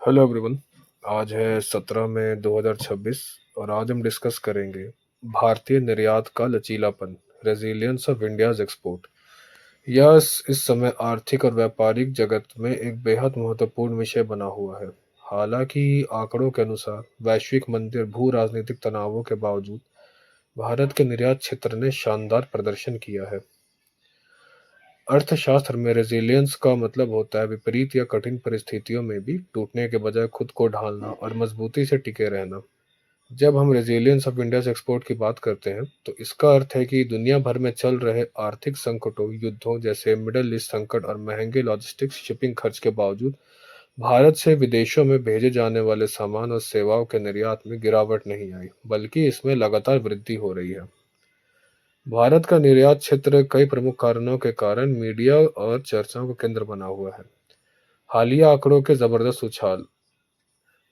Hello everyone. आज है 17 मई 2026 और आज हम डिस्कस करेंगे भारतीय निर्यात का लचीलापन, रेजिलियंस ऑफ इंडियाज एक्सपोर्ट। यह इस समय आर्थिक और व्यापारिक जगत में एक बेहद महत्वपूर्ण विषय बना हुआ है। हालांकि आंकड़ों के अनुसार वैश्विक मंदी और भू राजनीतिक तनावों के बावजूद भारत के निर्यात क्षेत्र ने शानदार प्रदर्शन किया है। अर्थशास्त्र में रेजिलियंस का मतलब होता है विपरीत या कठिन परिस्थितियों में भी टूटने के बजाय खुद को ढालना और मजबूती से टिके रहना। जब हम रेजिलियंस ऑफ इंडिया एक्सपोर्ट की बात करते हैं तो इसका अर्थ है कि दुनिया भर में चल रहे आर्थिक संकटों, युद्धों जैसे मिडल ईस्ट संकट और महंगे लॉजिस्टिक्स शिपिंग खर्च के बावजूद भारत से विदेशों में भेजे जाने वाले सामान और सेवाओं के निर्यात में गिरावट नहीं आई, बल्कि इसमें लगातार वृद्धि हो रही है। भारत का निर्यात क्षेत्र कई प्रमुख कारणों के कारण मीडिया और चर्चाओं का केंद्र बना हुआ है। हालिया आंकड़ों के जबरदस्त उछाल,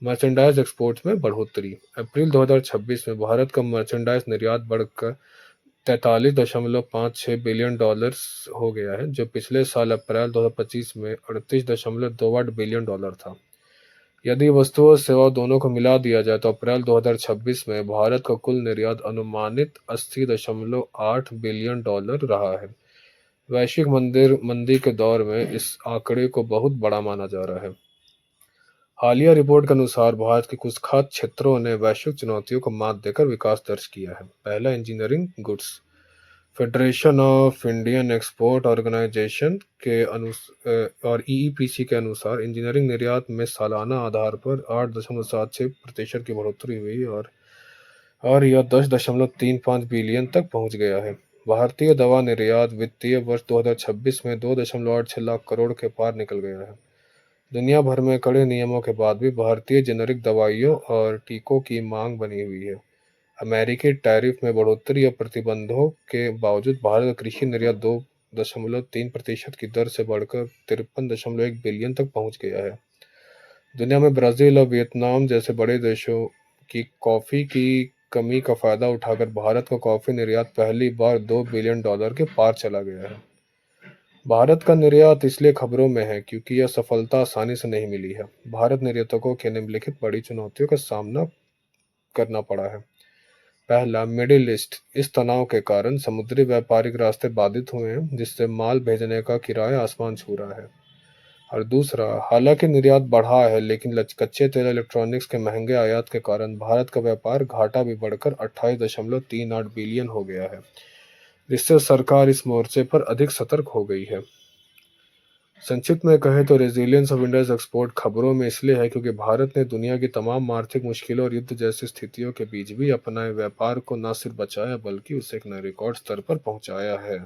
मर्चेंडाइज एक्सपोर्ट्स में बढ़ोतरी। अप्रैल 2026 में भारत का मर्चेंडाइज निर्यात बढ़कर 43.56 बिलियन डॉलर्स हो गया है, जो पिछले साल अप्रैल 2025 में 38.28 बिलियन डॉलर था। यदि वस्तु और सेवा दोनों को मिला दिया जाए तो अप्रैल 2026 में भारत का कुल निर्यात अनुमानित 80.8 बिलियन डॉलर रहा है। वैश्विक मंदी के दौर में इस आंकड़े को बहुत बड़ा माना जा रहा है। हालिया रिपोर्ट के अनुसार भारत के कुछ खास क्षेत्रों ने वैश्विक चुनौतियों को मात देकर विकास दर्ज किया है। पहला, engineering goods. Federation of Indian export organisation के और ईईपीसी के अनुसार इंजीनियरिंग निर्यात में सालाना आधार पर 8.76% की बढ़ोतरी हुई और यह 10.35 बिलियन तक पहुंच गया है। भारतीय दवा निर्यात वित्तीय वर्ष 2026 में 2.86 लाख करोड़ के पार निकल गया है। दुनिया भर में कड़े नियमों के बाद भी भारतीय जेनरिक दवाइयों और टीकों की मांग बनी हुई है। अमेरिकी टैरिफ में बढ़ोतरी और प्रतिबंधों के बावजूद भारत का कृषि निर्यात 2.3% की दर से बढ़कर 53.1 बिलियन तक पहुंच गया है। दुनिया में ब्राजील और वियतनाम जैसे बड़े देशों की कॉफी की कमी का फायदा उठाकर भारत का कॉफी निर्यात पहली बार 2 बिलियन डॉलर के पार चला गया है। भारत का निर्यात इसलिए खबरों में है क्योंकि यह सफलता आसानी से नहीं मिली है। भारत निर्यातकों के निम्नलिखित बड़ी चुनौतियों का सामना करना पड़ा है। पहला, मिडिल ईस्ट। इस तनाव के कारण समुद्री व्यापारिक रास्ते बाधित हुए हैं, जिससे माल भेजने का किराया आसमान छू रहा है। और दूसरा, हालांकि निर्यात बढ़ा है लेकिन कच्चे तेल इलेक्ट्रॉनिक्स के महंगे आयात के कारण भारत का व्यापार घाटा भी बढ़कर 28.38 बिलियन हो गया है, जिससे सरकार इस मोर्चे पर अधिक सतर्क हो गई है। संक्षिप्त में कहें तो रेजिलियंस ऑफ इंडियाज एक्सपोर्ट खबरों में इसलिए है क्योंकि भारत ने दुनिया की तमाम आर्थिक मुश्किलों और युद्ध जैसी स्थितियों के बीच भी अपने व्यापार को न सिर्फ बचाया बल्कि उसे एक नए रिकॉर्ड स्तर पर पहुंचाया है।